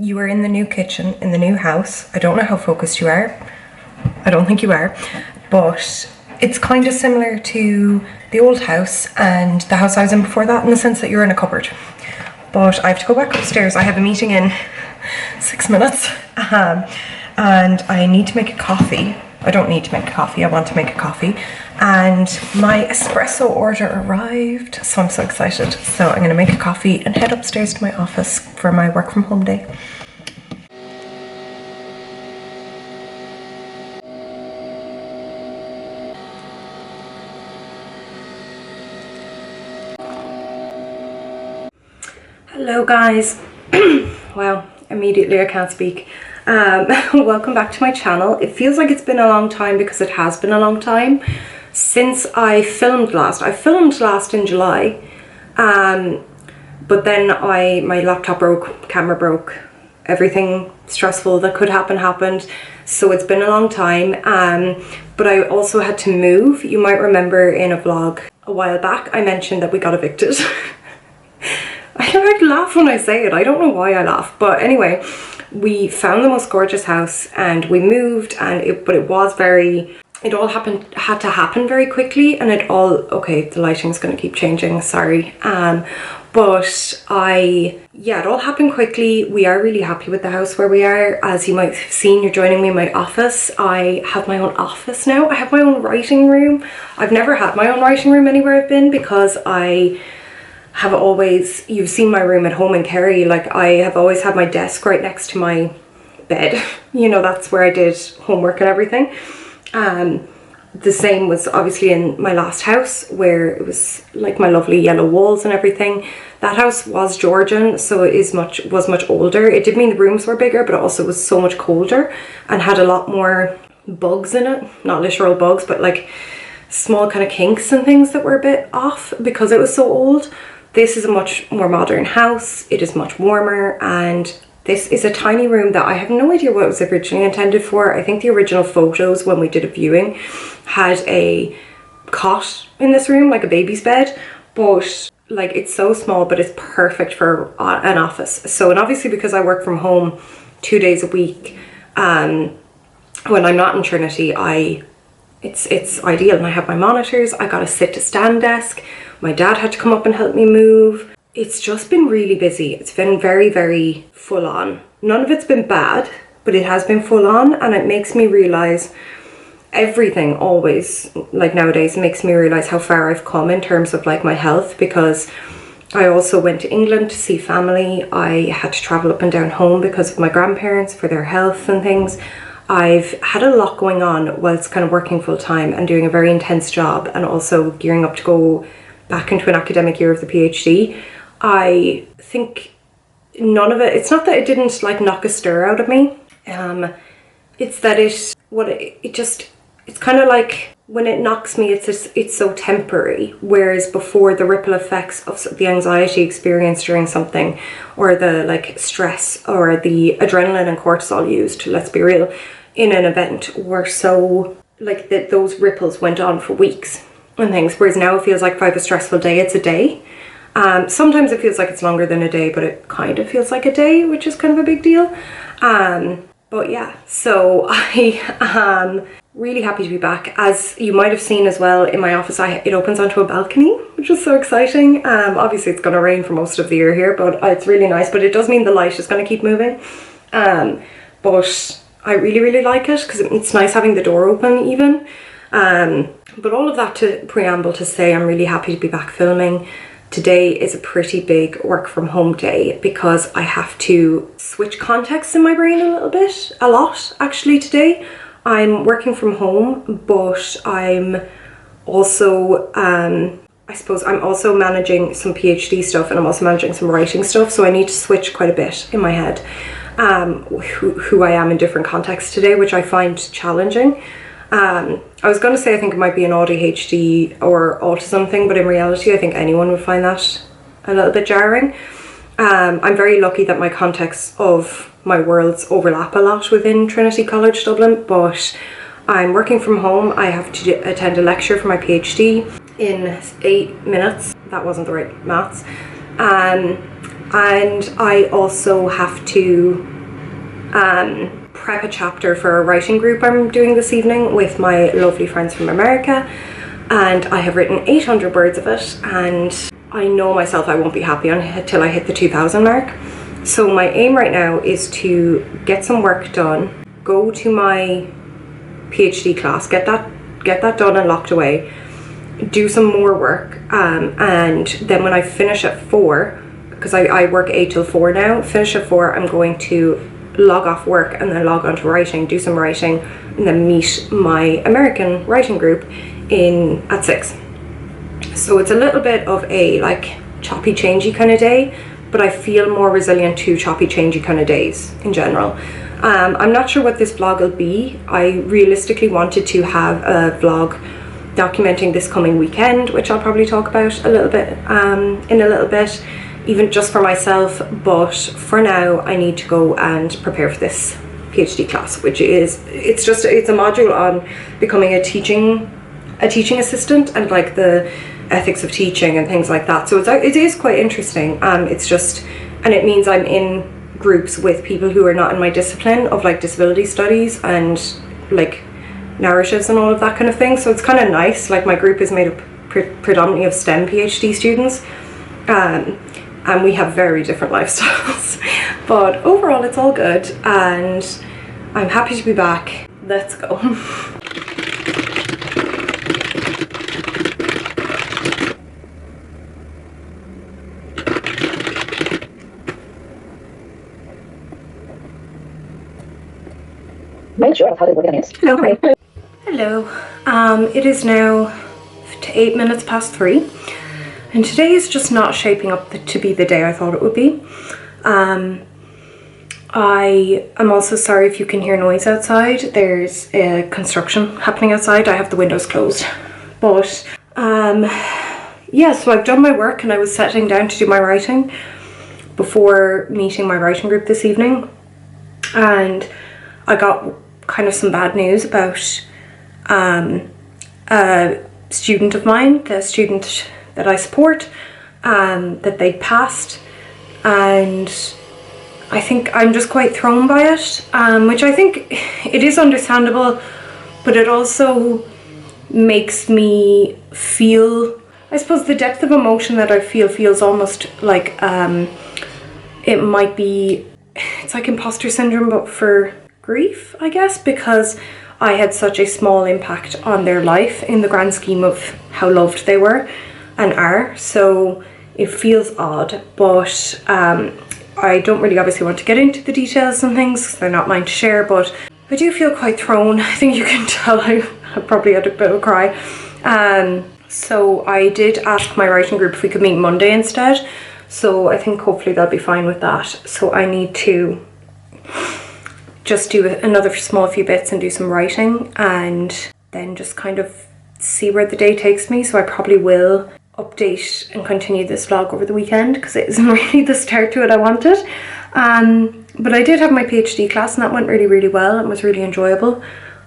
You are in the new kitchen, in the new house. I don't know how focused you are. I don't think you are. But it's kind of similar to the old house and the house I was in before that, in the sense that you're in a cupboard. But I have to go back upstairs. I have a meeting in 6 minutes. And I need to make a coffee. I don't need to make a coffee, I want to make a coffee. And my espresso order arrived, so I'm so excited. So I'm gonna make a coffee and head upstairs to my office for my work from home day. Hello guys. Wow, immediately I can't speak. Welcome back to my channel. It feels like it's been a long time because it has been a long time since I filmed last. I filmed last in July, but then my laptop broke, camera broke, everything stressful that could happen happened, so it's been a long time. But I also had to move. You might remember in a vlog a while back I mentioned that we got evicted. I laugh when I say it. I don't know why I laugh, but anyway, we found the most gorgeous house and we moved, and it all had to happen very quickly, and it all the lighting's going to keep changing, sorry. But it all happened quickly. We are really happy with the house where we are. As you might have seen, you're joining me in my office. I have my own office now. I have my own writing room. I've never had my own writing room anywhere I've been, because you've seen my room at home in Kerry, like I have always had my desk right next to my bed. You know, that's where I did homework and everything. The same was obviously in my last house, where it was like my lovely yellow walls and everything. That house was Georgian, so it was much older. It did mean the rooms were bigger, but it also was so much colder and had a lot more bugs in it. Not literal bugs, but like small kind of kinks and things that were a bit off because it was so old. This is a much more modern house. It is much warmer, and this is a tiny room that I have no idea what it was originally intended for. I think the original photos when we did a viewing had a cot in this room, like a baby's bed, but like it's so small, but it's perfect for an office. So, and obviously because I work from home 2 days a week, when I'm not in Trinity, it's ideal, and I have my monitors. I got a sit to stand desk. My dad had to come up and help me move. It's just been really busy. It's been very, very full on. None of it's been bad, but it has been full on, and it makes me realize everything always, like nowadays, makes me realize how far I've come in terms of like my health, because I also went to England to see family. I had to travel up and down home because of my grandparents for their health and things. I've had a lot going on whilst kind of working full time and doing a very intense job, and also gearing up to go back into an academic year of the PhD. I think none of it, it's not that it didn't like knock a stir out of me. It's that it's kind of like when it knocks me, it's so temporary. Whereas before, the ripple effects of the anxiety experienced during something, or the like stress or the adrenaline and cortisol used, let's be real, in an event were so like that those ripples went on for weeks and things. Whereas now it feels like if I have a stressful day, it's a day. Sometimes it feels like it's longer than a day, but it kind of feels like a day, which is kind of a big deal. But yeah, so I am really happy to be back. As you might have seen as well, in my office, it opens onto a balcony, which is so exciting. Obviously it's going to rain for most of the year here, but it's really nice. But it does mean the light is going to keep moving. But I really, really like it because it's nice having the door open even. But all of that to preamble to say I'm really happy to be back filming. Today is a pretty big work from home day because I have to switch contexts in my brain a lot actually today. I'm working from home, but I'm also, I suppose I'm also managing some PhD stuff, and I'm also managing some writing stuff. So I need to switch quite a bit in my head, who I am in different contexts today, which I find challenging. I was going to say I think it might be an ADHD or autism thing, but in reality I think anyone would find that a little bit jarring. I'm very lucky that my contexts of my worlds overlap a lot within Trinity College Dublin, but I'm working from home. I have to attend a lecture for my PhD in 8 minutes. That wasn't the right maths. and I also have to prep a chapter for a writing group I'm doing this evening with my lovely friends from America, and I have written 800 words of it, and I know myself I won't be happy until I hit the 2000 mark. So my aim right now is to get some work done, go to my PhD class, get that done and locked away, do some more work, and then when I finish at 4, because I work 8 till 4 now, finish at 4, I'm going to log off work and then log on to writing, do some writing, and then meet my American writing group at 6. So it's a little bit of a like choppy changey kind of day, but I feel more resilient to choppy changey kind of days in general. I'm not sure what this vlog will be. I realistically wanted to have a vlog documenting this coming weekend, which I'll probably talk about a little bit in a little bit, even just for myself. But for now, I need to go and prepare for this PhD class, which is it's a module on becoming a teaching assistant and like the ethics of teaching and things like that. So it is quite interesting. And it means I'm in groups with people who are not in my discipline of like disability studies and like narratives and all of that kind of thing. So it's kind of nice. Like my group is made up predominantly of STEM PhD students, and we have very different lifestyles. But overall, it's all good, and I'm happy to be back. Let's go. Make sure how they work on it. Hello. Hi. Hello. It is now 8 minutes past 3, and today is just not shaping up to be the day I thought it would be. I am also sorry if you can hear noise outside. There's a construction happening outside. I have the windows closed. But yeah, so I've done my work and I was settling down to do my writing before meeting my writing group this evening, and I got kind of some bad news about a student of mine, the student that I support, that they passed, and I think I'm just quite thrown by it, which I think it is understandable, but it also makes me feel, I suppose the depth of emotion that I feel feels almost like it might be, it's like imposter syndrome but for grief, I guess, because I had such a small impact on their life in the grand scheme of how loved they were and are. So it feels odd, but I don't really obviously want to get into the details and things because they're not mine to share, but I do feel quite thrown. I think you can tell I probably had a bit of a cry. So I did ask my writing group if we could meet Monday instead, so I think hopefully they'll be fine with that. So I need to just do another small few bits and do some writing and then just kind of see where the day takes me. So I probably will update and continue this vlog over the weekend because it isn't really the start to it I wanted. But I did have my PhD class and that went really, really well and was really enjoyable.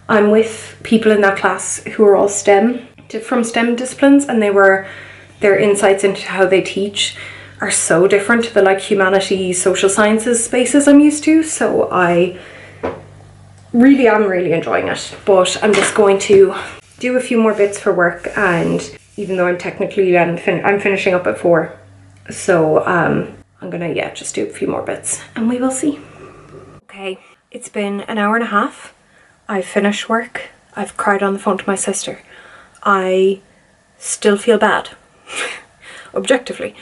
I'm with people in that class who are all from STEM disciplines, and their insights into how they teach are so different to the like humanities, social sciences spaces I'm used to. So I really am really enjoying it, but I'm just going to do a few more bits for work, and even though I'm technically I'm finishing up at 4, so I'm gonna just do a few more bits and we will see. Okay, it's been an hour and a half. I've finished work. I've cried on the phone to my sister. I still feel bad objectively,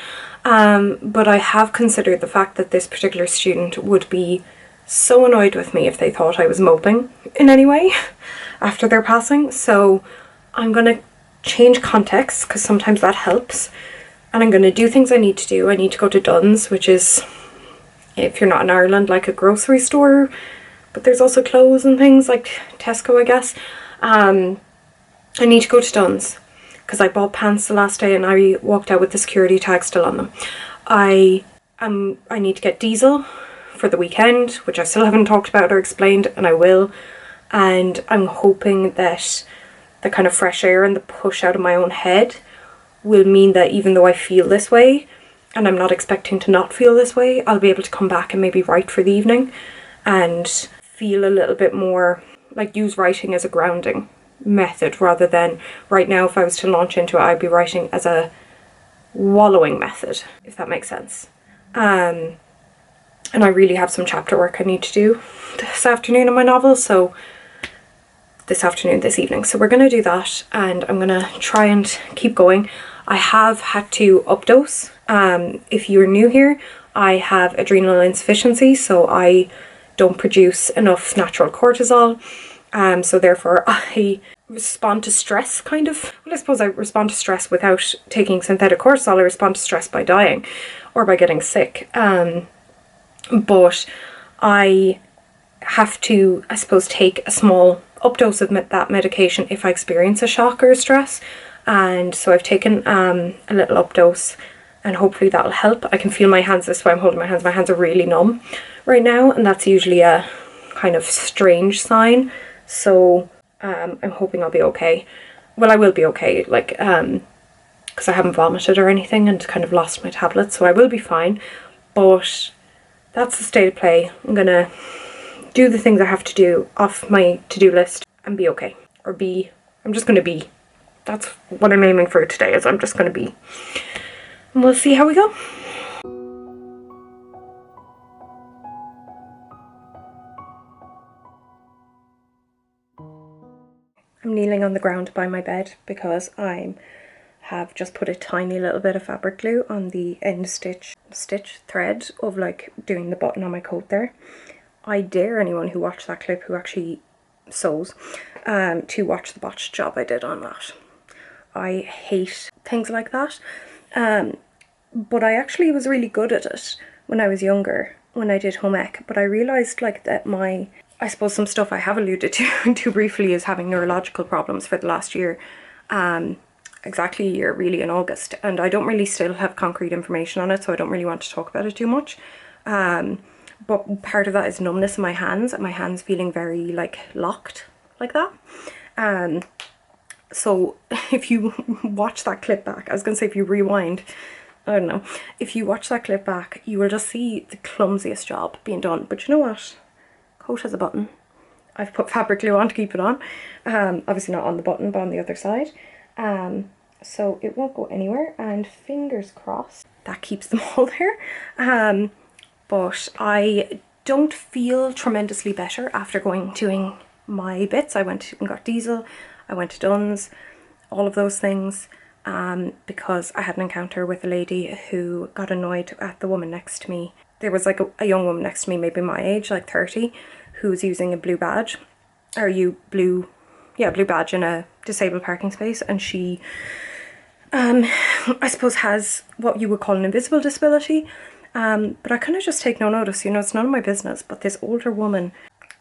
but I have considered the fact that this particular student would be so annoyed with me if they thought I was moping in any way after their passing. So I'm gonna change context because sometimes that helps, and I'm gonna do things I need to do. I need to go to Dunn's, which is, if you're not in Ireland, like a grocery store, but there's also clothes and things like Tesco, I guess. I need to go to Dunn's because I bought pants the last day and I walked out with the security tag still on them. I need to get diesel for the weekend, which I still haven't talked about or explained, and I will. And I'm hoping that the kind of fresh air and the push out of my own head will mean that even though I feel this way, and I'm not expecting to not feel this way, I'll be able to come back and maybe write for the evening and feel a little bit more, like use writing as a grounding method rather than right now if I was to launch into it I'd be writing as a wallowing method, if that makes sense. And I really have some chapter work I need to do this afternoon in my novel, so this evening. So we're going to do that and I'm going to try and keep going. I have had to updose. If you're new here, I have adrenal insufficiency, so I don't produce enough natural cortisol. So therefore I respond to stress kind of. Well, I suppose I respond to stress without taking synthetic cortisol. I respond to stress by dying or by getting sick. But I have to, I suppose, take a small updose of that medication if I experience a shock or a stress. And so I've taken a little updose and hopefully that'll help. I can feel my hands, this is why I'm holding my hands. My hands are really numb right now and that's usually a kind of strange sign. So I'm hoping I'll be okay. Well, I will be okay, like, because I haven't vomited or anything and kind of lost my tablets, so I will be fine. But that's the state of play. I'm gonna do the things I have to do off my to-do list and be okay. Or be, I'm just gonna be. That's what I'm aiming for today, is I'm just gonna be. And we'll see how we go. I'm kneeling on the ground by my bed because I have just put a tiny little bit of fabric glue on the end stitch thread of like doing the button on my coat there. I dare anyone who watched that clip who actually sews to watch the botched job I did on that. I hate things like that, but I actually was really good at it when I was younger, when I did home ec, but I realised like that I suppose some stuff I have alluded to briefly is having neurological problems for the last year, exactly a year really in August, and I don't really still have concrete information on it, so I don't really want to talk about it too much. But part of that is numbness in my hands, and my hands feeling very like locked like that. So if you watch that clip back, I was going to say if you rewind, I don't know, if you watch that clip back, you will just see the clumsiest job being done. But you know what? Coat has a button. I've put fabric glue on to keep it on. Obviously not on the button, but on the other side. So it won't go anywhere, and fingers crossed that keeps them all there. But I don't feel tremendously better after doing my bits. I went and got diesel, I went to Dunn's, all of those things, because I had an encounter with a lady who got annoyed at the woman next to me. There was like a young woman next to me, maybe my age, like 30, who's using a blue badge, blue badge in a disabled parking space, and she, I suppose has what you would call an invisible disability. But I kind of just take no notice, you know, it's none of my business. But this older woman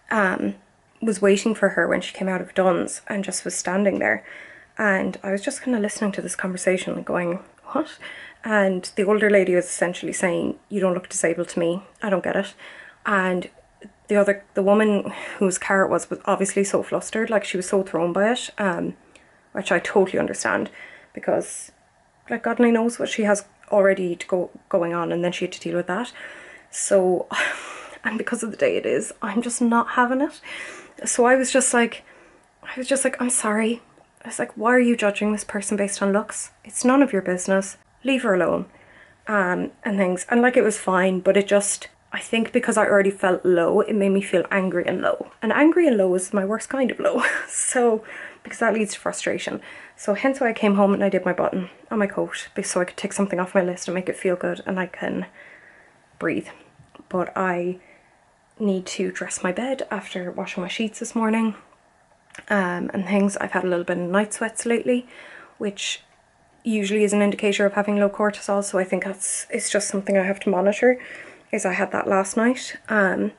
was waiting for her when she came out of Dunn's and just was standing there. And I was just kind of listening to this conversation and going, what? And the older lady was essentially saying, you don't look disabled to me, I don't get it. And the woman whose car it was obviously so flustered, like she was so thrown by it, which I totally understand, because like God only knows what she has already going on, and then she had to deal with that. So, and because of the day it is, I'm just not having it. So I was just like, I'm sorry. I was like, why are you judging this person based on looks? It's none of your business. Leave her alone. And things. And like, it was fine, but it just, I think because I already felt low, it made me feel angry and low. And angry and low is my worst kind of low. So, because that leads to frustration. So hence why I came home and I did my button on my coat, so I could take something off my list and make it feel good and I can breathe. But I need to dress my bed after washing my sheets this morning, and things. I've had a little bit of night sweats lately, which usually is an indicator of having low cortisol, so I think it's just something I have to monitor. Is I had that last night, and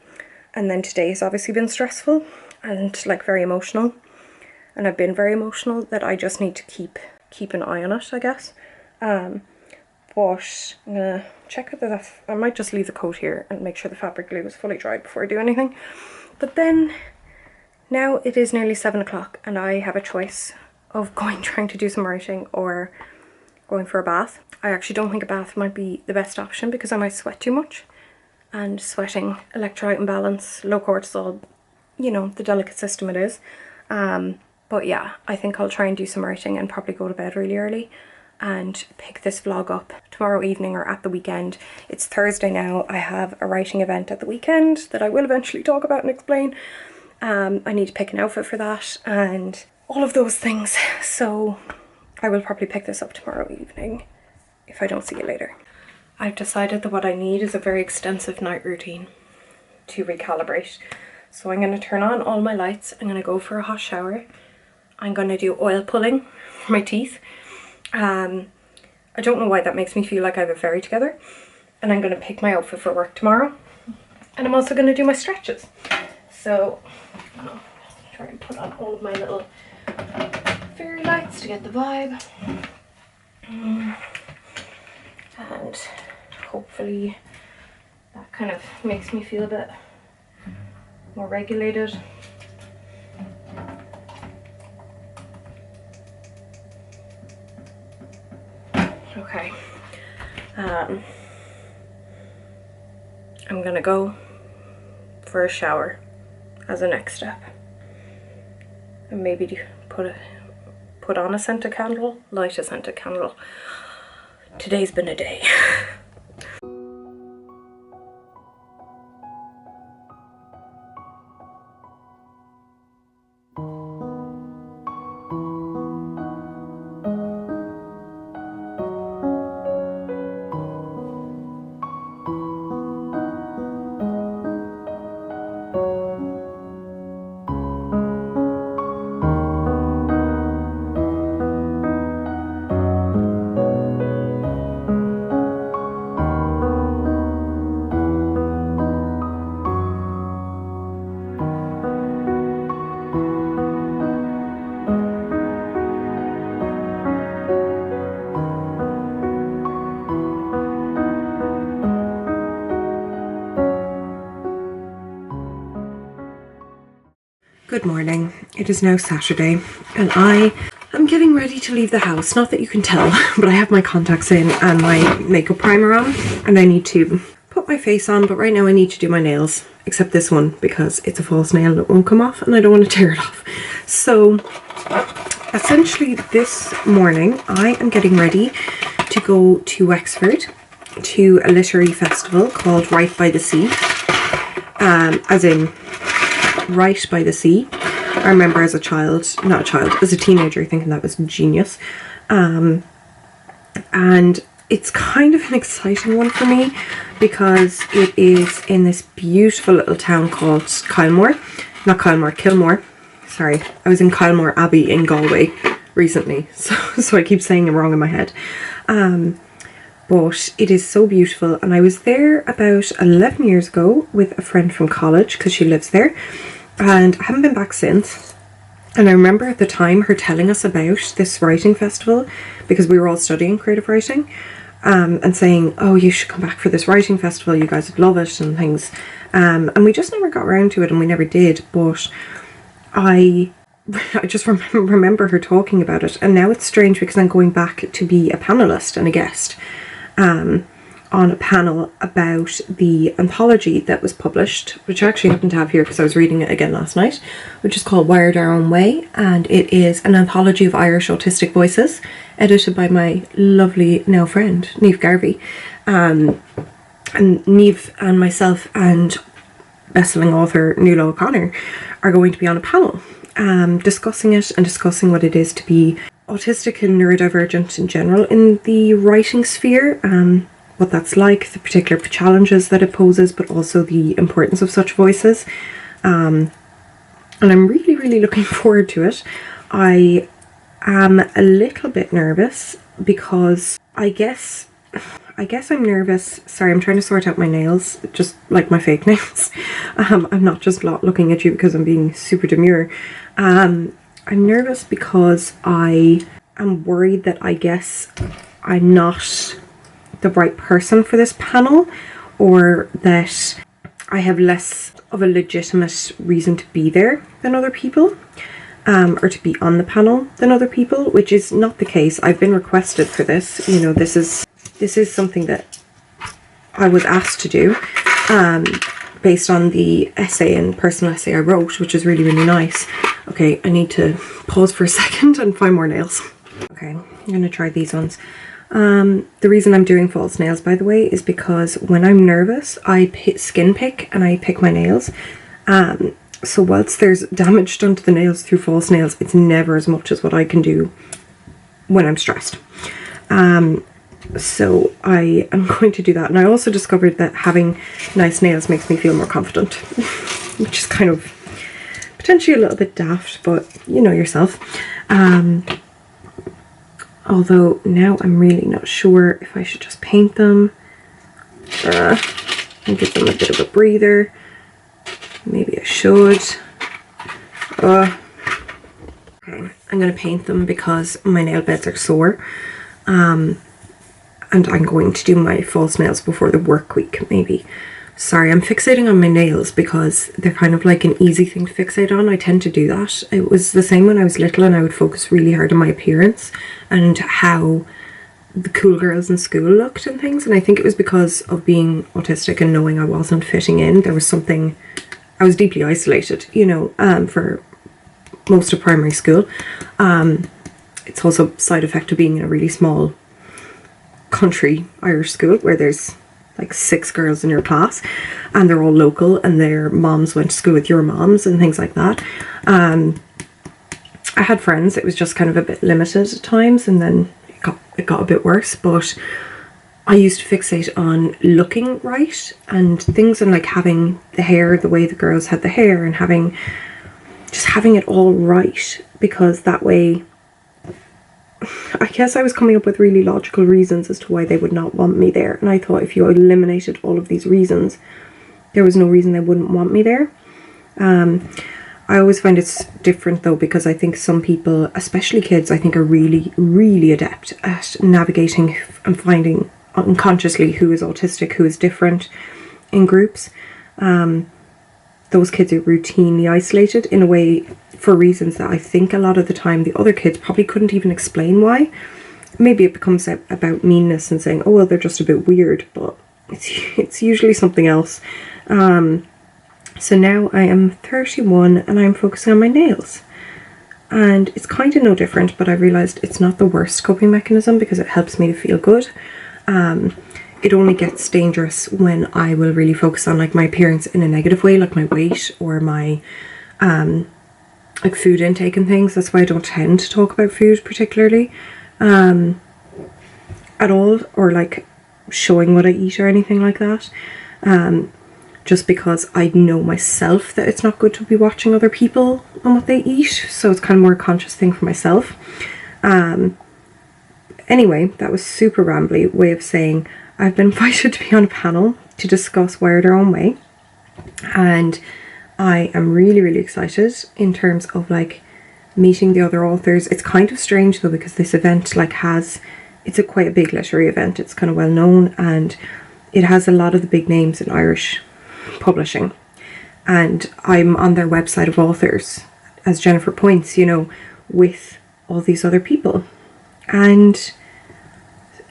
then today has obviously been stressful and like very emotional, and I've been very emotional, that I just need to keep an eye on it, I guess. But I'm gonna check whether I might just leave the coat here and make sure the fabric glue is fully dried before I do anything. But then now it is nearly 7 o'clock and I have a choice of trying to do some writing or going for a bath. I actually don't think a bath might be the best option because I might sweat too much. And sweating, electrolyte imbalance, low cortisol, you know, the delicate system it is. But yeah, I think I'll try and do some writing and probably go to bed really early and pick this vlog up tomorrow evening or at the weekend. It's Thursday now. I have a writing event at the weekend that I will eventually talk about and explain. I need to pick an outfit for that and all of those things. So I will probably pick this up tomorrow evening if I don't see you later. I've decided that what I need is a very extensive night routine to recalibrate. So I'm going to turn on all my lights. I'm going to go for a hot shower. I'm going to do oil pulling for my teeth. I don't know why that makes me feel like I have a fairy together. And I'm going to pick my outfit for work tomorrow. And I'm also going to do my stretches. So I'll try and put on all of my little fairy lights to get the vibe. And hopefully that kind of makes me feel a bit more regulated. Okay, I'm gonna go for a shower as a next step, and maybe put on a scented candle, light a scented candle. Today's been a day. Good morning. It is now Saturday and I am getting ready to leave the house. Not that you can tell, but I have my contacts in and my makeup primer on and I need to put my face on, but right now I need to do my nails, except this one because it's a false nail and it won't come off and I don't want to tear it off. So essentially this morning I am getting ready to go to Wexford to a literary festival called Right by the Sea, as in Right by the Sea. I remember as a as a teenager thinking that was genius. And it's kind of an exciting one for me because it is in this beautiful little town called Kilmore. Sorry, I was in Kilmore Abbey in Galway recently, so I keep saying it wrong in my head. But it is so beautiful, and I was there about 11 years ago with a friend from college because she lives there, and I haven't been back since. And I remember at the time her telling us about this writing festival because we were all studying creative writing, and saying, oh, you should come back for this writing festival, you guys would love it and things. And we just never got around to it and we never did, but I just remember her talking about it, and now it's strange because I'm going back to be a panelist and a guest on a panel about the anthology that was published, which I actually happen to have here because I was reading it again last night, which is called Wired Our Own Way, and it is an anthology of Irish autistic voices edited by my lovely now friend Niamh Garvey. And Niamh and myself and best-selling author Nuala O'Connor are going to be on a panel discussing it and discussing what it is to be autistic and neurodivergent in general in the writing sphere, what that's like, the particular challenges that it poses, but also the importance of such voices. And I'm really, really looking forward to it. I am a little bit nervous because I guess I'm nervous. Sorry, I'm trying to sort out my nails, just like my fake nails. I'm not just looking at you because I'm being super demure. I'm nervous because I am worried that I guess I'm not the right person for this panel, or that I have less of a legitimate reason to be there than other people. or to be on the panel than other people, which is not the case. I've been requested for this. You know, this is something that I was asked to do, based on the essay and personal essay I wrote, which is really, really nice. Okay, I need to pause for a second and find more nails. Okay, I'm gonna try these ones. The reason I'm doing false nails, by the way, is because when I'm nervous, I skin pick and I pick my nails. So whilst there's damage done to the nails through false nails, it's never as much as what I can do when I'm stressed. So I am going to do that. And I also discovered that having nice nails makes me feel more confident, which is kind of potentially a little bit daft, but you know yourself. Although now I'm really not sure if I should just paint them and give them a bit of a breather. Maybe I should. Okay, I'm going to paint them because my nail beds are sore. And I'm going to do my false nails before the work week, maybe. Sorry, I'm fixating on my nails because they're kind of like an easy thing to fixate on. I tend to do that. It was the same when I was little, and I would focus really hard on my appearance and how the cool girls in school looked and things. And I think it was because of being autistic and knowing I wasn't fitting in. There was something... I was deeply isolated, you know, for most of primary school. It's also a side effect of being in a really small country Irish school where there's like 6 girls in your class and they're all local and their moms went to school with your moms and things like that. I had friends. It was just kind of a bit limited at times, and then it got a bit worse, but I used to fixate on looking right and things, and like having the hair the way the girls had the hair, and having it all right, because that way I guess I was coming up with really logical reasons as to why they would not want me there. And I thought if you eliminated all of these reasons, there was no reason they wouldn't want me there. I always find it's different though, because I think some people, especially kids, I think are really, really adept at navigating and finding unconsciously who is autistic, who is different in groups. Those kids are routinely isolated in a way for reasons that I think a lot of the time the other kids probably couldn't even explain why. Maybe it becomes about meanness and saying, oh well, they're just a bit weird, but it's usually something else. So now I am 31 and I'm focusing on my nails. And it's kind of no different, but I realised it's not the worst coping mechanism because it helps me to feel good. It only gets dangerous when I will really focus on like my appearance in a negative way, like my weight or my like food intake and things. That's why I don't tend to talk about food particularly at all, or like showing what I eat or anything like that. Just because I know myself that it's not good to be watching other people on what they eat, so it's kind of more a conscious thing for myself. Anyway, that was super rambly way of saying I've been invited to be on a panel to discuss Wired Our Own Way, and I am really, really excited in terms of like meeting the other authors. It's kind of strange though, because this event like it's quite a big literary event. It's kind of well known, and it has a lot of the big names in Irish publishing, and I'm on their website of authors as Jennifer points, you know, with all these other people. And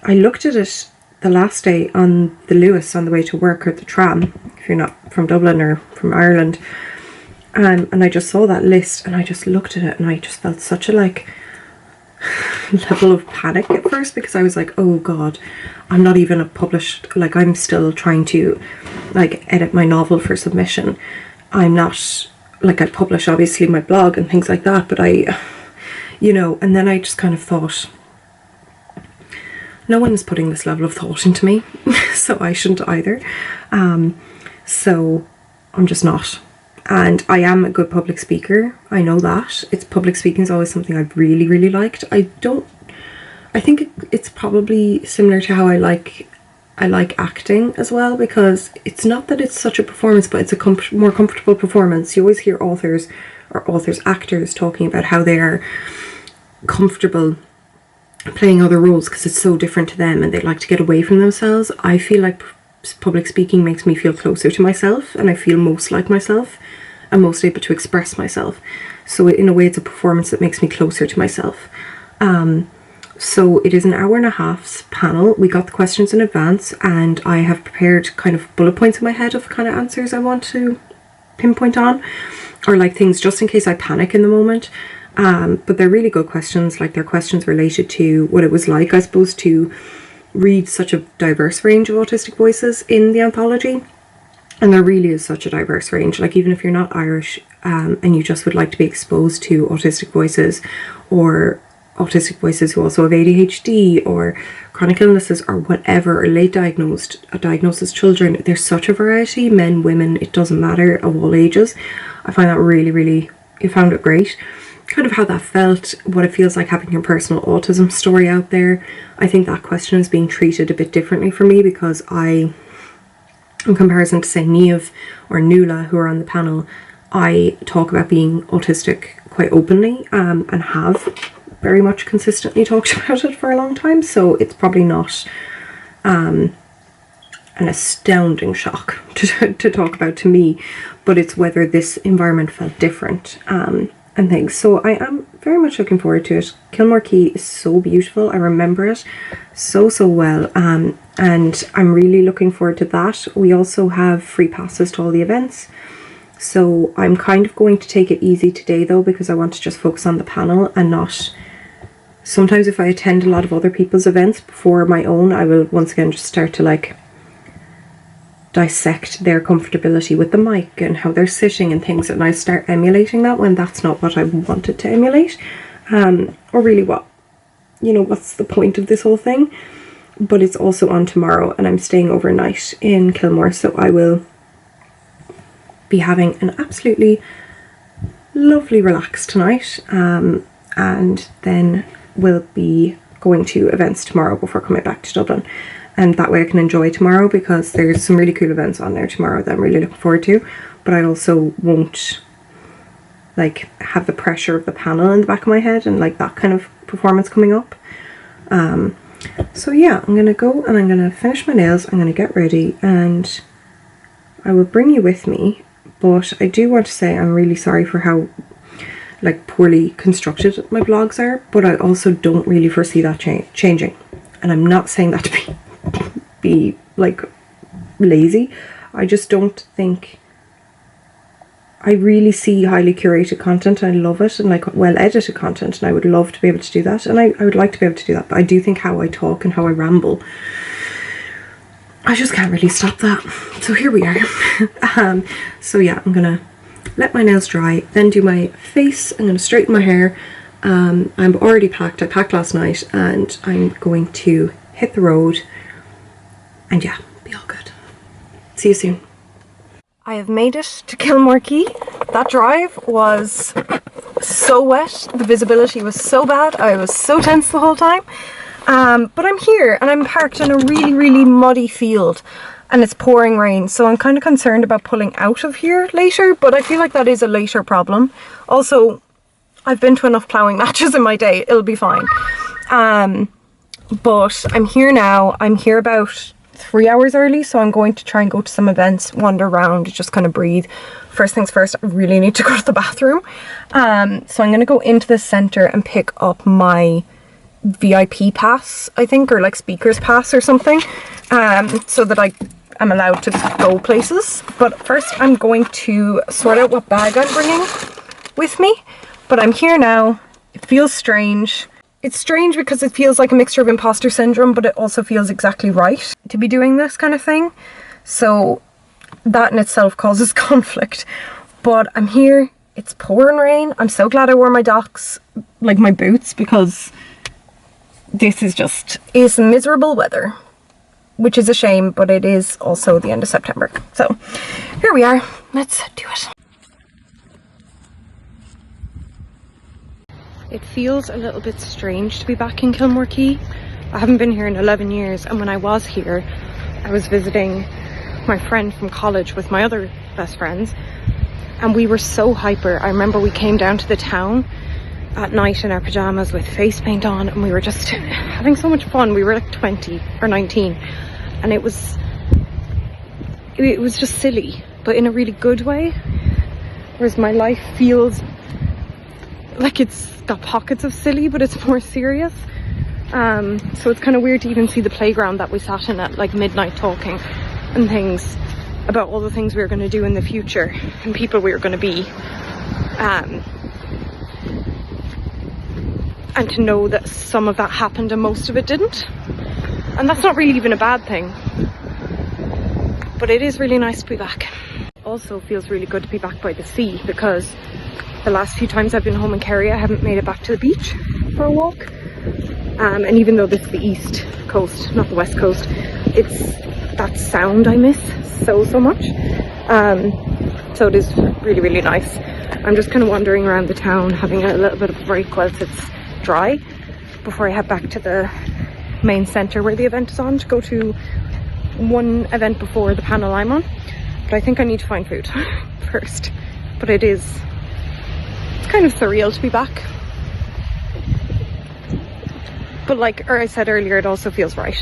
I looked at it the last day on the Lewis on the way to work, or the tram if you're not from Dublin or from Ireland, and I just saw that list and I just looked at it and I just felt such a like level of panic at first, because I was like, oh god, I'm not even a published, like I'm still trying to like edit my novel for submission. I'm not like, I publish obviously my blog and things like that, but I, you know, and then I just kind of thought, no one is putting this level of thought into me, so I shouldn't either. So I'm just not. And I am a good public speaker. I know that. Public speaking is always something I've really, really liked. I think it's probably similar to how I like acting as well, because it's not that it's such a performance, but it's a more comfortable performance. You always hear actors talking about how they are comfortable playing other roles because it's so different to them and they like to get away from themselves. I feel like public speaking makes me feel closer to myself, and I feel most like myself and most able to express myself. So in a way, it's a performance that makes me closer to myself. So it is an hour and a half's panel. We got the questions in advance, and I have prepared kind of bullet points in my head of kind of answers I want to pinpoint on, or like things just in case I panic in the moment. But they're really good questions. Like, they're questions related to what it was like, I suppose, to read such a diverse range of autistic voices in the anthology. And there really is such a diverse range. Like, even if you're not Irish and you just would like to be exposed to autistic voices, or autistic voices who also have ADHD or chronic illnesses or whatever, or late diagnosis children, there's such a variety, men, women, it doesn't matter, of all ages. I find that really, I found it great. Kind of how that felt, what it feels like having your personal autism story out there. I think that question is being treated a bit differently for me, because I, in comparison to say Niamh or Nuala, who are on the panel, I talk about being autistic quite openly, and have very much consistently talked about it for a long time. So it's probably not an astounding shock to talk about to me, but it's whether this environment felt different and things. So I am very much looking forward to it. Kilmore Quay is so beautiful. I remember it so well, and I'm really looking forward to that. We also have free passes to all the events. So I'm kind of going to take it easy today though, because I want to just focus on the panel and not... Sometimes if I attend a lot of other people's events before my own, I will once again just start to like dissect their comfortability with the mic and how they're sitting and things, and I start emulating that when that's not what I wanted to emulate, or really what's the point of this whole thing. But it's also on tomorrow, and I'm staying overnight in Kilmore, so I will be having an absolutely lovely relaxed night, and then we'll be going to events tomorrow before coming back to Dublin, and that way I can enjoy tomorrow, because there's some really cool events on there tomorrow that I'm really looking forward to. But I also won't like have the pressure of the panel in the back of my head and like that kind of performance coming up. So yeah, I'm gonna go and I'm gonna finish my nails, I'm gonna get ready, and I will bring you with me. But I do want to say I'm really sorry for how like poorly constructed my vlogs are, but I also don't really foresee that changing. And I'm not saying that to be like lazy. I just don't think... I really see highly curated content, and I love it, and like well edited content, and I would love to be able to do that, and I would like to be able to do that. But I do think how I talk and how I ramble, I just can't really stop that. So here we are. So yeah, I'm gonna let my nails dry, then do my face. I'm gonna straighten my hair. I'm already packed. I packed last night, and I'm going to hit the road, and yeah, be all good. See you soon. I have made it to Kilmore Quay. That drive was so wet. The visibility was so bad. I was so tense the whole time. But I'm here, and I'm parked in a really muddy field, and it's pouring rain, so I'm kind of concerned about pulling out of here later, but I feel like that is a later problem. Also, I've been to enough ploughing matches in my day, it'll be fine. But I'm here now. I'm here about 3 hours early, so I'm going to try and go to some events, wander around, just kind of breathe. First things first, I really need to go to the bathroom. So I'm going to go into the centre and pick up my VIP pass, I think, or like speaker's pass or something, so that I'm allowed to go places. But first I'm going to sort out what bag I'm bringing with me. But I'm here now. It feels strange. It's strange because it feels like a mixture of imposter syndrome, but it also feels exactly right to be doing this kind of thing. So that in itself causes conflict. But I'm here. It's pouring rain. I'm so glad I wore my Docs, like my boots, because this is miserable weather, which is a shame, but it is also the end of September. So here we are. Let's do it. It feels a little bit strange to be back in Kilmore Quay. I haven't been here in 11 years, and when I was here, I was visiting my friend from college with my other best friends, and we were so hyper. I remember we came down to the town at night in our pajamas with face paint on, and we were just having so much fun. We were like 20 or 19, and it was just silly, but in a really good way. Whereas my life feels like it's got pockets of silly, but it's more serious. So it's kind of weird to even see the playground that we sat in at like midnight talking and things about all the things we were going to do in the future and people we were going to be. And to know that some of that happened and most of it didn't. And that's not really even a bad thing. But it is really nice to be back. Also feels really good to be back by the sea, because the last few times I've been home in Kerry I haven't made it back to the beach for a walk. And even though this is the east coast, not the west coast, it's that sound I miss so much. So it is really nice. I'm just kind of wandering around the town, having a little bit of a break whilst it's dry, before I head back to the main centre where the event is on, to go to one event before the panel I'm on. But I think I need to find food first. But it's kind of surreal to be back. But like I said earlier, it also feels right.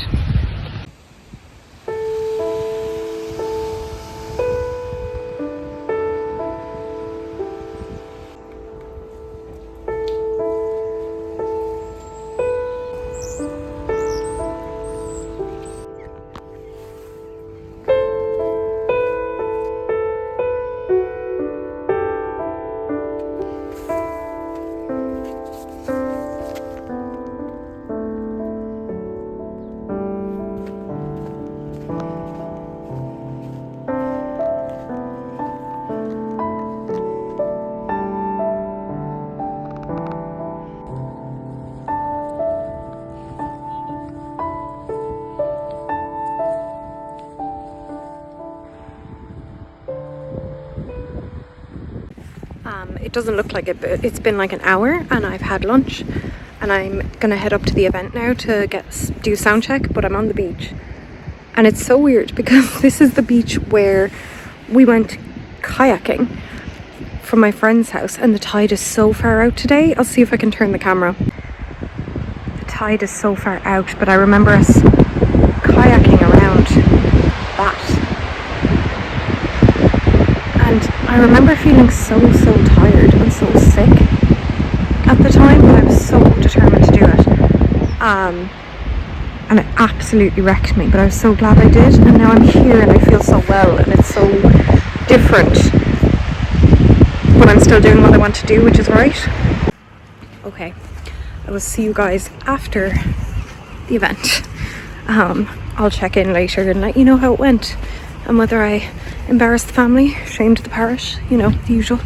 It doesn't look like it, but it's been like an hour and I've had lunch, and I'm gonna head up to the event now to do sound check, but I'm on the beach. And it's so weird because this is the beach where we went kayaking from my friend's house, and the tide is so far out today. I'll see if I can turn the camera. The tide is so far out, but I remember us kayaking around that. And I remember feeling so tired and so sick at the time, but I was so determined to do it. And it absolutely wrecked me, but I was so glad I did. And now I'm here and I feel so well, and it's so different. But I'm still doing what I want to do, which is right. Okay, I will see you guys after the event. I'll check in later and let you know how it went, and whether I embarrassed the family, shamed the parish, you know, the usual.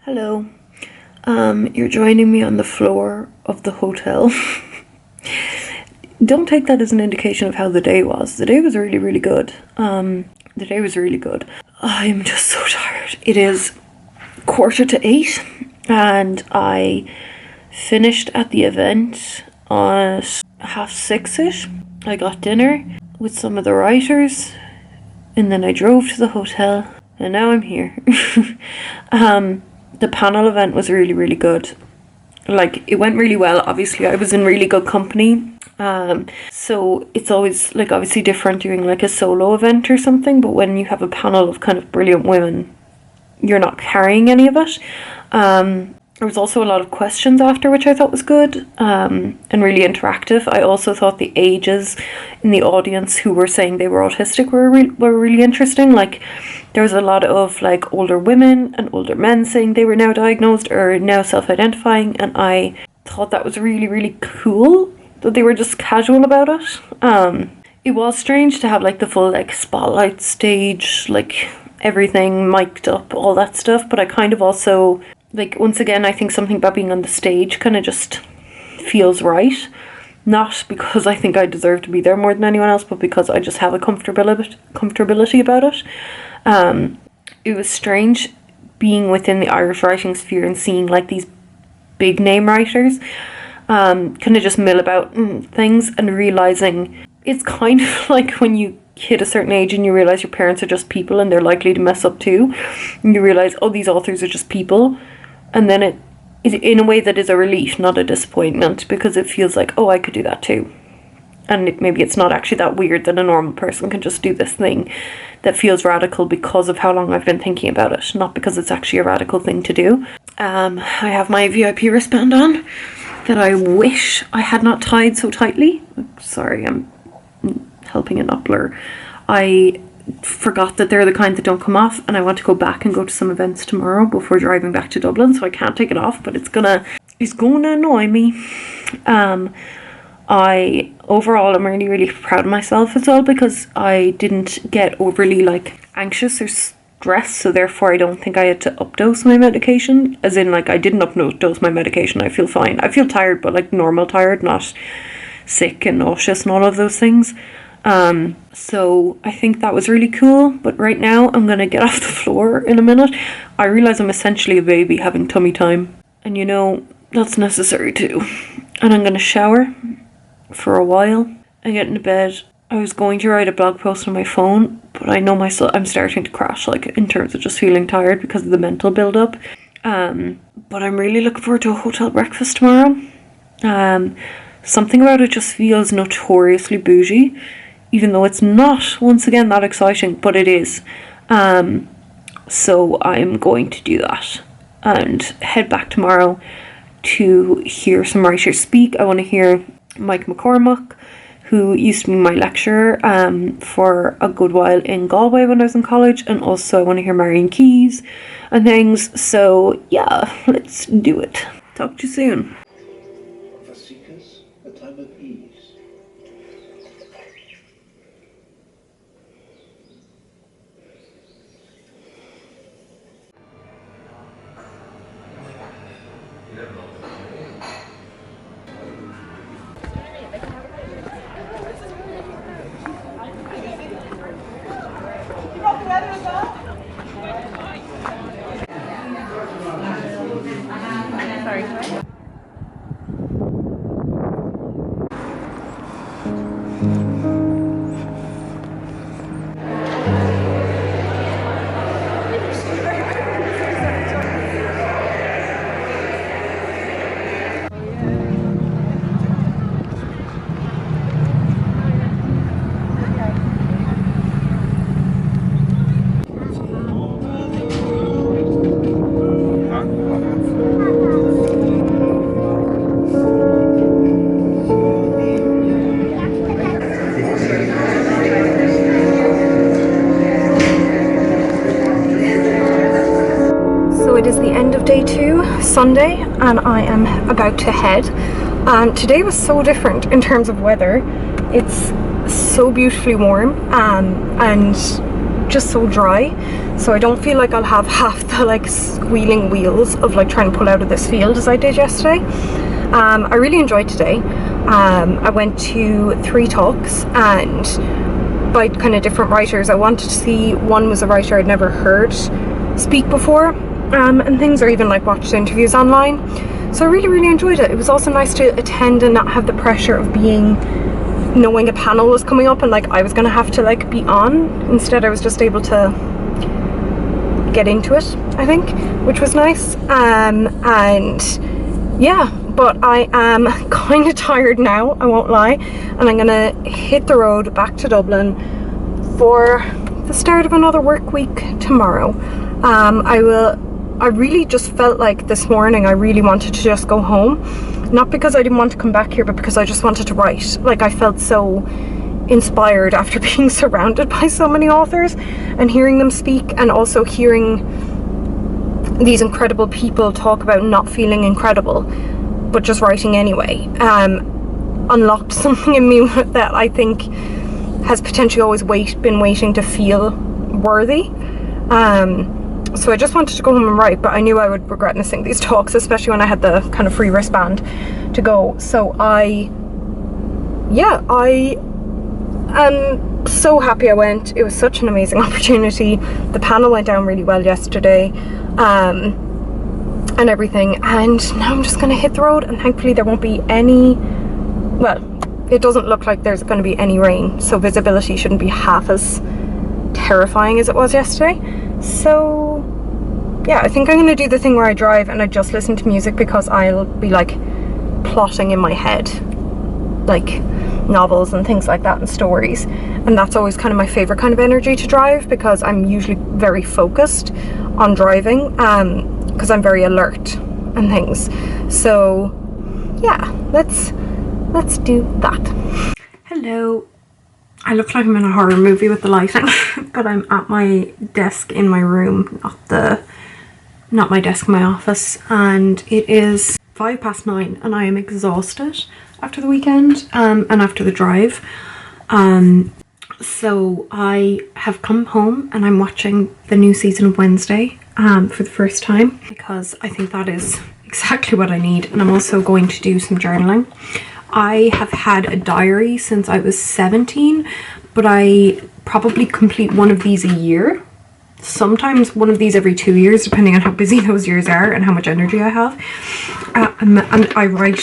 Hello. You're joining me on the floor of the hotel. Don't take that as an indication of how the day was. The day was really good. I'm just so tired. It is 7:45 and I finished at the event at 6:30ish. I got dinner with some of the writers, and then I drove to the hotel, and now I'm here. The panel event was really good. Like, it went really well. Obviously I was in really good company, so it's always like obviously different doing like a solo event or something, but when you have a panel of kind of brilliant women, you're not carrying any of it. There was also a lot of questions after, which I thought was good, and really interactive. I also thought the ages in the audience who were saying they were autistic were really interesting. Like, there was a lot of like older women and older men saying they were now diagnosed or now self-identifying, and I thought that was really cool that they were just casual about it. it was strange to have like the full like spotlight stage, like everything mic'd up, all that stuff. But I kind of also, like, once again, I think something about being on the stage kind of just feels right. Not because I think I deserve to be there more than anyone else, but because I just have a comfortability about it. It was strange being within the Irish writing sphere and seeing like these big name writers kind of just mill about things, and realizing it's kind of like when you hit a certain age and you realize your parents are just people and they're likely to mess up too, and you realize, oh, these authors are just people, and then it in a way that is a relief, not a disappointment, because it feels like, oh, I could do that too. And maybe it's not actually that weird that a normal person can just do this thing that feels radical because of how long I've been thinking about it, not because it's actually a radical thing to do. I have my VIP wristband on that I wish I had not tied so tightly. Sorry, I'm helping it not blur. I forgot that they're the kind that don't come off, and I want to go back and go to some events tomorrow before driving back to Dublin, so I can't take it off, but it's gonna annoy me. Overall I'm really proud of myself as well, because I didn't get overly like anxious or stressed, so therefore I don't think I had to updose my medication, as in like I didn't updose my medication. I feel fine. I feel tired, but like normal tired, not sick and nauseous and all of those things. So I think that was really cool. But right now I'm gonna get off the floor in a minute. I realize I'm essentially a baby having tummy time, and you know, that's necessary too. And I'm gonna shower for a while and get into bed. I was going to write a blog post on my phone, but I know myself, I'm starting to crash, like in terms of just feeling tired because of the mental build up. But I'm really looking forward to a hotel breakfast tomorrow. Something about it just feels notoriously bougie, even though it's not, once again, that exciting, but it is. So I'm going to do that and head back tomorrow to hear some writers speak. I want to hear Mike McCormack, who used to be my lecturer for a good while in Galway when I was in college, and also I want to hear Marion Keyes and things. So yeah, let's do it. Talk to you soon. For seekers, a time of ease. It is the end of day 2, Sunday, and I am about to head. Today was so different in terms of weather. It's so beautifully warm and just so dry, so I don't feel like I'll have half the like squealing wheels of like trying to pull out of this field as I did yesterday. I really enjoyed today. I went to 3 talks, and by kind of different writers. I wanted to see, one was a writer I'd never heard speak before, and things, or even like watched interviews online. So I really enjoyed it. It was also nice to attend and not have the pressure of knowing a panel was coming up and like I was gonna have to like be on. Instead I was just able to get into it, I think, which was nice. And yeah, but I am kind of tired now, I won't lie, and I'm gonna hit the road back to Dublin for the start of another work week tomorrow. I really just felt like this morning I really wanted to just go home, not because I didn't want to come back here, but because I just wanted to write. Like, I felt so inspired after being surrounded by so many authors and hearing them speak, and also hearing these incredible people talk about not feeling incredible but just writing anyway. Unlocked something in me that I think has potentially always been waiting to feel worthy. So I just wanted to go home and write, but I knew I would regret missing these talks, especially when I had the kind of free wristband to go. So I am so happy I went. It was such an amazing opportunity. The panel went down really well yesterday, and everything, and now I'm just gonna hit the road, and thankfully there won't be any, well, it doesn't look like there's going to be any rain, so visibility shouldn't be half as terrifying as it was yesterday. So yeah, I think I'm going to do the thing where I drive and I just listen to music, because I'll be like plotting in my head like novels and things like that and stories, and that's always kind of my favorite kind of energy to drive, because I'm usually very focused on driving, because I'm very alert and things. So yeah, let's do that. Hello. I look like I'm in a horror movie with the lighting, but I'm at my desk in my room, not my desk in my office, and it is 9:05 and I am exhausted after the weekend and after the drive. So I have come home and I'm watching the new season of Wednesday for the first time, because I think that is exactly what I need, and I'm also going to do some journaling. I have had a diary since I was 17, but I probably complete one of these a year. Sometimes one of these every 2 years, depending on how busy those years are and how much energy I have. And I write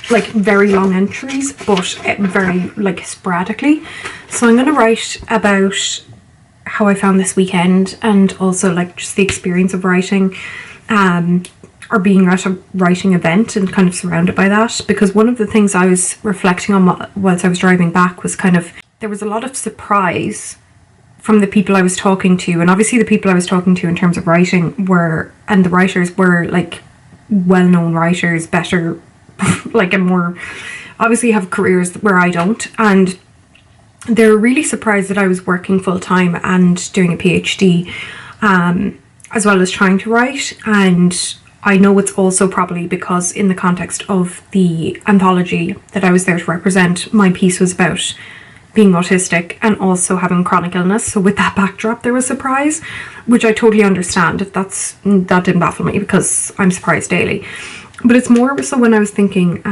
like very long entries, but very like sporadically. So I'm going to write about how I found this weekend, and also like just the experience of writing, or being at a writing event and kind of surrounded by that, because one of the things I was reflecting on whilst I was driving back was kind of, there was a lot of surprise from the people I was talking to, and obviously the people I was talking to in terms of writing were, and the writers were like well-known writers, better like, and more obviously have careers where I don't, and they're really surprised that I was working full-time and doing a PhD, as well as trying to write. And I know it's also probably because in the context of the anthology that I was there to represent, my piece was about being autistic and also having chronic illness. So with that backdrop, there was surprise, which I totally understand. That didn't baffle me, because I'm surprised daily. But it's more so when I was thinking,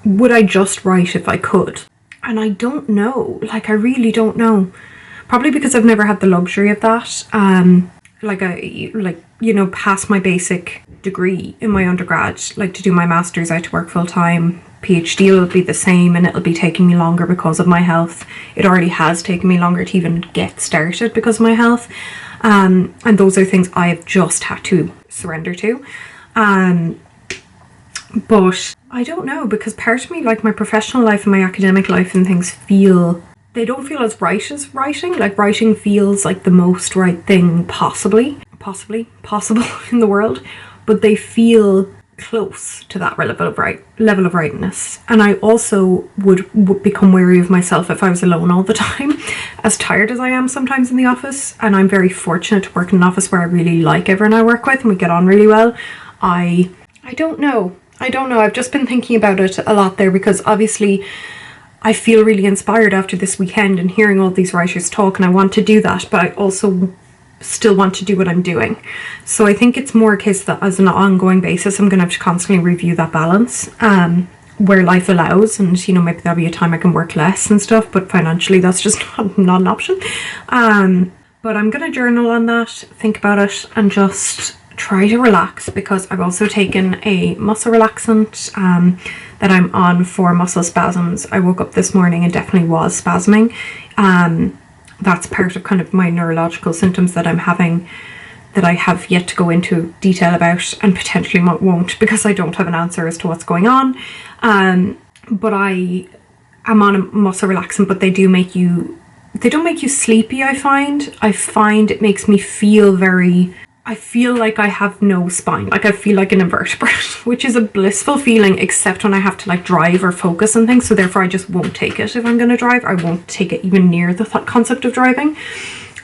would I just write if I could? And I don't know. Like, I really don't know. Probably because I've never had the luxury of that. Past my basic degree in my undergrad, like to do my master's, I had to work full time. PhD will be the same, and it'll be taking me longer because of my health. It already has taken me longer to even get started because of my health. And those are things I have just had to surrender to. But I don't know, because part of me, like my professional life and my academic life and things, they don't feel as right as writing. Like, writing feels like the most right thing possible in the world, but they feel close to that level of rightness. And I also would become wary of myself if I was alone all the time, as tired as I am sometimes in the office. And I'm very fortunate to work in an office where I really like everyone I work with and we get on really well. I don't know. I've just been thinking about it a lot there, because obviously I feel really inspired after this weekend and hearing all these writers talk, and I want to do that, but I also still want to do what I'm doing. So I think it's more a case that as an ongoing basis, I'm going to have to constantly review that balance, where life allows, and maybe there'll be a time I can work less and stuff, but financially that's just not an option. But I'm going to journal on that, think about it, and just try to relax, because I've also taken a muscle relaxant that I'm on for muscle spasms. I woke up this morning and definitely was spasming. That's part of kind of my neurological symptoms that I'm having, that I have yet to go into detail about, and potentially won't, because I don't have an answer as to what's going on. But I am on a muscle relaxant, but they don't make you sleepy. I find it makes me feel I feel like I have no spine. Like, I feel like an invertebrate, which is a blissful feeling, except when I have to like drive or focus and things. So therefore I just won't take it if I'm going to drive. I won't take it even near the concept of driving.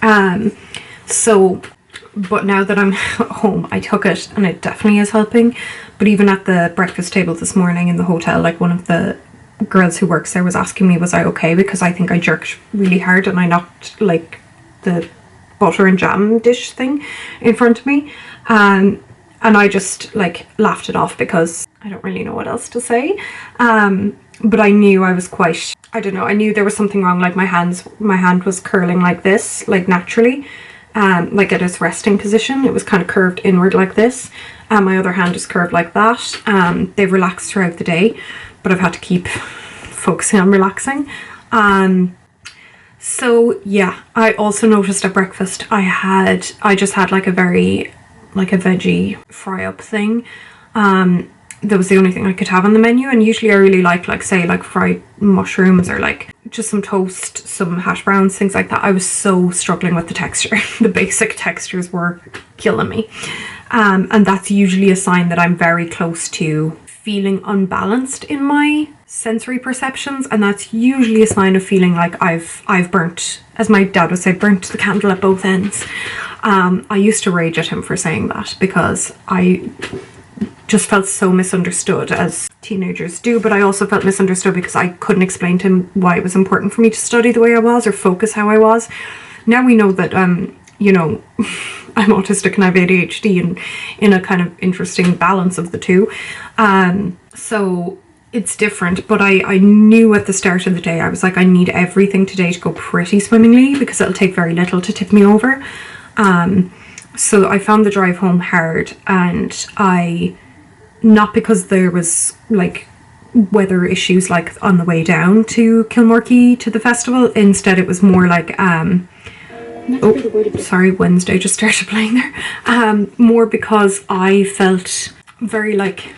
But now that I'm home, I took it, and it definitely is helping. But even at the breakfast table this morning in the hotel, like one of the girls who works there was asking me was I okay, because I think I jerked really hard and I knocked like the butter and jam dish thing in front of me, and I just like laughed it off because I don't really know what else to say. But I knew I was quite, I don't know, I knew there was something wrong. Like my hand was curling like this, like naturally, like at its resting position. It was kind of curved inward like this. My other hand is curved like that. They've relaxed throughout the day, but I've had to keep focusing on relaxing. So yeah, I also noticed at breakfast I just had like a veggie fry up thing. That was the only thing I could have on the menu, and usually I really like say like fried mushrooms or like just some toast, some hash browns, things like that. I was so struggling with the texture. The basic textures were killing me, and that's usually a sign that I'm very close to feeling unbalanced in my sensory perceptions, and that's usually a sign of feeling like I've burnt, as my dad would say, burnt the candle at both ends. I used to rage at him for saying that because I just felt so misunderstood, as teenagers do, but I also felt misunderstood because I couldn't explain to him why it was important for me to study the way I was or focus how I was. Now we know that you know, I'm autistic and I have ADHD, and in a kind of interesting balance of the two, so it's different. But I knew at the start of the day, I was like, I need everything today to go pretty swimmingly because it'll take very little to tip me over. So I found the drive home hard, and not because there was like weather issues like on the way down to Kilmorkey to the festival. Instead it was more like Wednesday just started playing there. More because I felt very like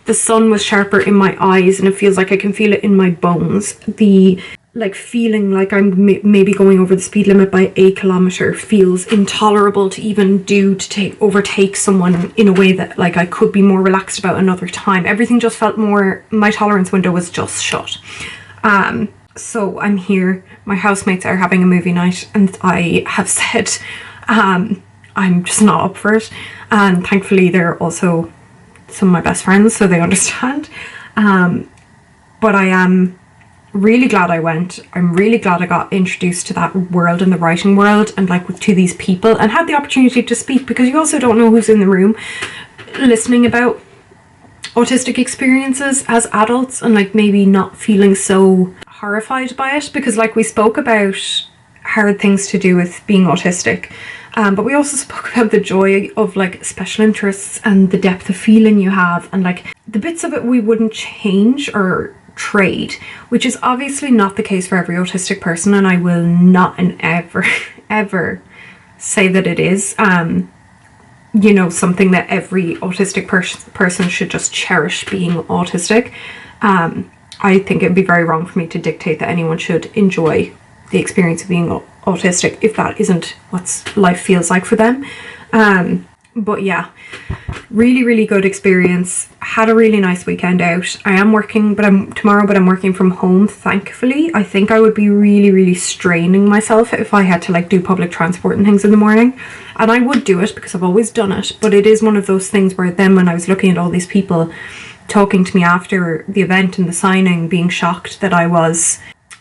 the sun was sharper in my eyes, and it feels like I can feel it in my bones. The like feeling like I'm maybe going over the speed limit by 1 kilometer feels intolerable to even do, to overtake someone in a way that like I could be more relaxed about another time. Everything just felt more, my tolerance window was just shut. So I'm here, my housemates are having a movie night, and I have said I'm just not up for it, and thankfully they're also some of my best friends, so they understand. But I am really glad I went. I'm really glad I got introduced to that world and the writing world, and like to these people, and had the opportunity to speak, because you also don't know who's in the room listening about autistic experiences as adults, and like maybe not feeling so horrified by it, because like we spoke about hard things to do with being autistic, but we also spoke about the joy of like special interests and the depth of feeling you have, and like the bits of it we wouldn't change or trade, which is obviously not the case for every autistic person, and I will not and ever say that it is you know, something that every autistic person should just cherish being autistic. I think it'd be very wrong for me to dictate that anyone should enjoy the experience of being autistic if that isn't what life feels like for them. But yeah, really good experience. Had a really nice weekend out. I am working tomorrow, but I'm working from home, thankfully. I think I would be really straining myself if I had to like do public transport and things in the morning. And I would do it because I've always done it, but it is one of those things where then when I was looking at all these people talking to me after the event and the signing, being shocked that I was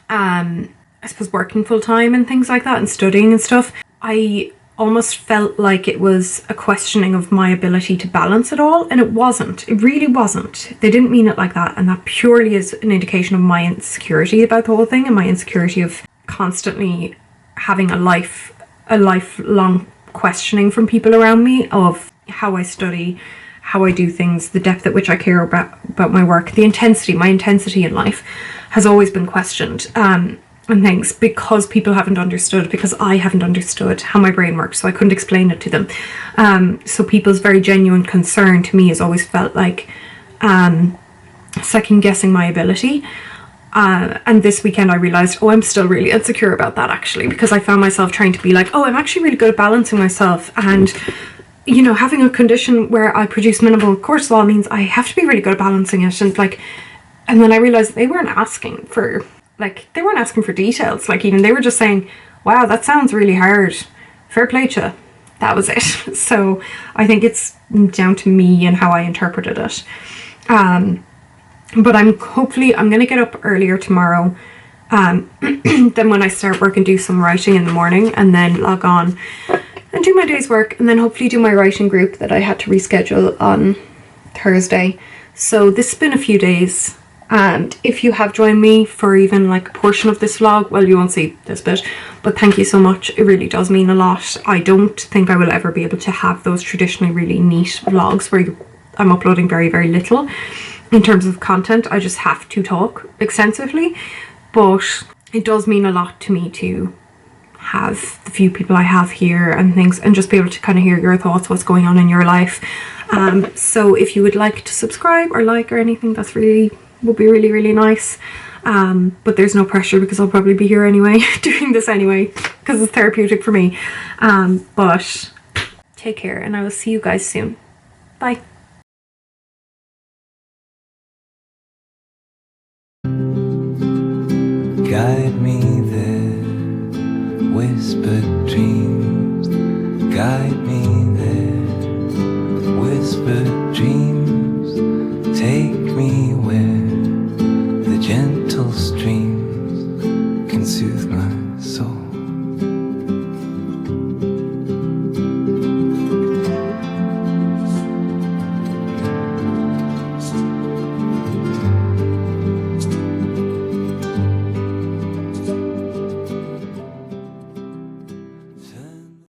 I suppose working full time and things like that and studying and stuff, I almost felt like it was a questioning of my ability to balance it all, and it wasn't. It really wasn't. They didn't mean it like that, and that purely is an indication of my insecurity about the whole thing, and my insecurity of constantly having a lifelong questioning from people around me of how I study, how I do things, the depth at which I care about my work, my intensity in life has always been questioned. And things, because people haven't understood, because I haven't understood how my brain works, so I couldn't explain it to them. So people's very genuine concern to me has always felt like second guessing my ability. And this weekend I realised, I'm still really insecure about that actually, because I found myself trying to be like, I'm actually really good at balancing myself, and you know, having a condition where I produce minimal cortisol means I have to be really good at balancing it, and then I realised they weren't asking for details. Like, even they were just saying, wow, that sounds really hard, fair play to you. That was it. So I think it's down to me and how I interpreted it. But I'm gonna get up earlier tomorrow then when I start work and do some writing in the morning, and then log on and do my day's work, and then hopefully do my writing group that I had to reschedule on Thursday. So this has been a few days, and if you have joined me for even like a portion of this vlog, well, you won't see this bit, but thank you so much. It really does mean a lot. I don't think I will ever be able to have those traditionally really neat vlogs where I'm uploading very, very little in terms of content. I just have to talk extensively, but it does mean a lot to me to have the few people I have here and things, and just be able to kind of hear your thoughts, what's going on in your life. So if you would like to subscribe or like or anything, that's would be really, really nice. But there's no pressure because I'll probably be here anyway doing this anyway because it's therapeutic for me. But take care, and I will see you guys soon. Bye. Guide me there, whispered dreams. Guide me there, whispered